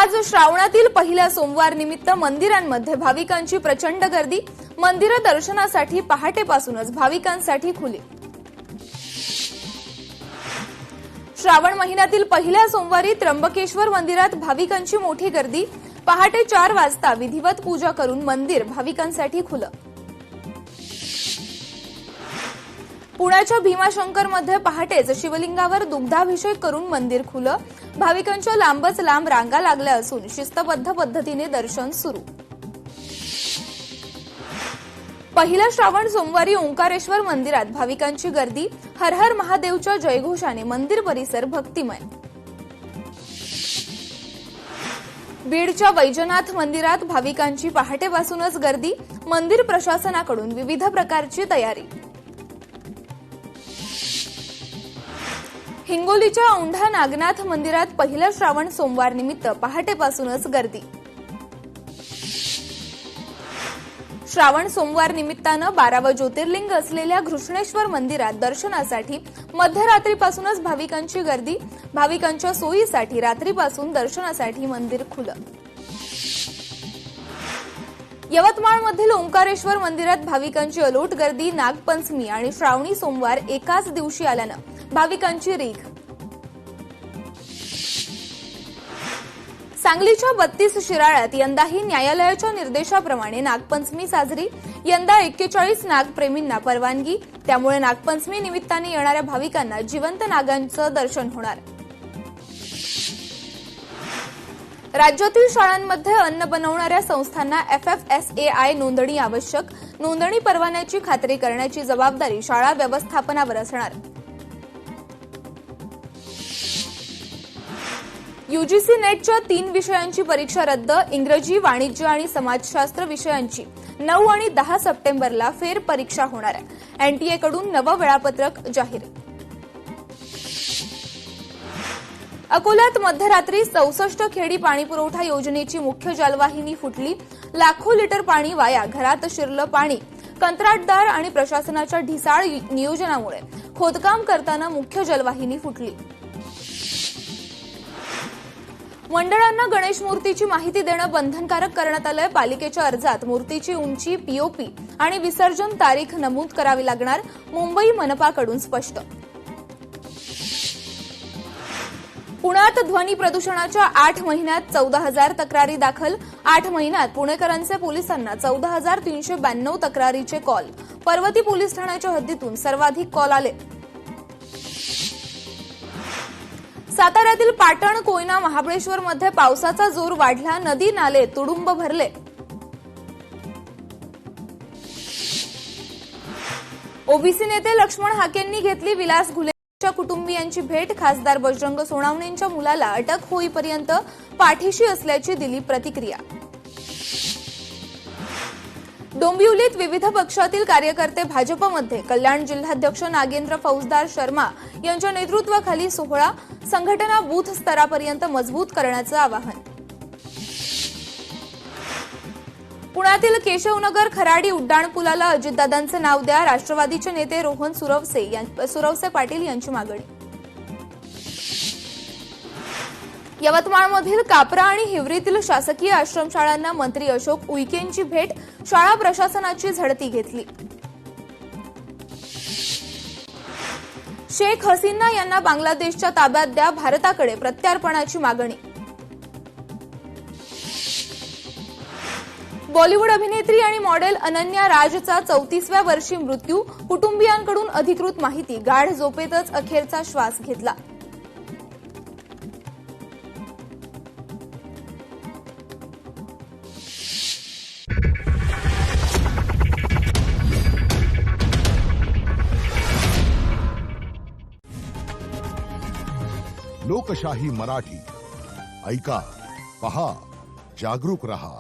आज श्रावणातील पहिल्या सोमवार निमित्त मंदिरांमध्ये भाविकांची प्रचंड गर्दी। मंदिर दर्शनासाठी पहाटेपासूनच भाविकांसाठी खुली। श्रावण महिन्यातील पहिल्या सोमवारी त्र्यंबकेश्वर मंदिरात भाविकांची मोठी गर्दी। पहाटे 4 वाजता विधिवत पूजा करून मंदिर भाविकांसाठी खुलं। पुण्याच्या भीमाशंकरमध्ये पहाटेच शिवलिंगावर दुग्धाभिषेक करून मंदिर खुलं। भाविकांच्या लांबच लांब रांगा लागल्या असून शिस्तबद्ध पद्धतीने दर्शन सुरू। पहिल्या श्रावण सोमवारी ओंकारेश्वर मंदिरात भाविकांची गर्दी। हर हर महादेवच्या जयघोषाने मंदिर परिसर भक्तिमय। बीडच्या वैजनाथ मंदिरात भाविकांची पहाटेपासूनच गर्दी। मंदिर प्रशासनाकडून विविध प्रकारची तयारी। हिंगोलीच्या औंढा नागनाथ मंदिरात पहिल्या श्रावण सोमवार निमित्त पहाटेपासूनच गर्दी। श्रावण सोमवार निमित्तानं 12वं ज्योतिर्लिंग असलेल्या घृष्णेश्वर मंदिरात दर्शनासाठी मध्यरात्रीपासूनच भाविकांची गर्दी। भाविकांच्या सोयीसाठी रात्रीपासून दर्शनासाठी मंदिर खुलं। यवतमाळमधील ओंकारेश्वर मंदिरात भाविकांची अलोट गर्दी। नागपंचमी आणि श्रावणी सोमवार एकाच दिवशी आल्यानं भाविकांची रीघ। सांगलीच्या 32 शिराळ्यात यंदाही न्यायालयाच्या निर्देशाप्रमाणे नागपंचमी साजरी। यंदा 41 नागप्रेमींना परवानगी, त्यामुळे नागपंचमी निमित्ताने येणाऱ्या भाविकांना जिवंत नागांचं दर्शन होणार। राज्यातील शाळांमध्ये अन्न बनवणाऱ्या संस्थांना FFSAI नोंदणी आवश्यक। नोंदणी परवान्याची खात्री करण्याची जबाबदारी शाळा व्यवस्थापनावर असणार। UGC नेटच्या 3 विषयांची परीक्षा रद्द। इंग्रजी, वाणिज्य आणि समाजशास्त्र विषयांची 9 आणि 10 सप्टेंबरला फेर परीक्षा होणार आहे। NTA कडून नवं वेळापत्रक जाहीर। अकोल्यात मध्यरात्री 64 खेडी पाणीपुरवठा योजनेची मुख्य जलवाहिनी फुटली। लाखो लिटर पाणी वाया, घरात शिरलं पाणी। कंत्राटदार आणि प्रशासनाच्या ढिसाळ नियोजनामुळे खोदकाम करताना मुख्य जलवाहिनी फुटली। मंडळांना गणेश मूर्तीची माहिती देणं बंधनकारक करण्यात आलंय। पालिकेच्या अर्जात मूर्तीची उंची, POP आणि विसर्जन तारीख नमूद करावी लागणार। मुंबई मनपाकडून स्पष्ट। पुण्यात ध्वनी प्रदूषणाच्या 8 महिन्यात 14,000 तक्रारी दाखल। 8 महिन्यात पुणेकरांचे पोलिसांना 14,392 तक्रारीचे कॉल। पर्वती पोलीस ठाण्याच्या हद्दीतून सर्वाधिक कॉल आले। साताऱ्यातील पाटण, कोयना, महाबळेश्वरमध्ये पावसाचा जोर वाढला। नदी नाले तुडुंब भरले। ओबीसी नेते लक्ष्मण हाकेंनी घेतली विलास घुलेच्या कुटुंबियांची भेट। खासदार बजरंग सोनवणेंच्या मुलाला अटक होईपर्यंत पाठीशी असल्याची दिली प्रतिक्रिया। डोंबिवलीत विविध पक्षातील कार्यकर्ते भाजपमध्ये। कल्याण जिल्हाध्यक्ष नागेंद्र फौजदार शर्मा यांच्या नेतृत्वाखाली सोहळा। संघटना बूथ स्तरापर्यंत मजबूत करण्याचं आवाहन। पुण्यातील केशवनगर खराडी उड्डाणपुलाला अजितदादांचे नाव द्या। राष्ट्रवादीचे नेते रोहन सुरवसे पाटील यांची मागणी। यवतमाळमधील कापरा आणि हिवरीतील शासकीय आश्रमशाळांना मंत्री अशोक उईकेंची भेट। शाळा प्रशासनाची झडती घेतली। शेख हसीना यांना बांगलादेशच्या ताब्यात द्या, भारताकडे प्रत्यार्पणाची मागणी। बॉलिवूड अभिनेत्री आणि मॉडेल अनन्या राजचा 34व्या वर्षी मृत्यू। कुटुंबियांकडून अधिकृत माहिती। गाढ झोपेतच अखेरचा श्वास घेतला। लोकशाही मराठी ऐका, पहा, जागरूक रहा।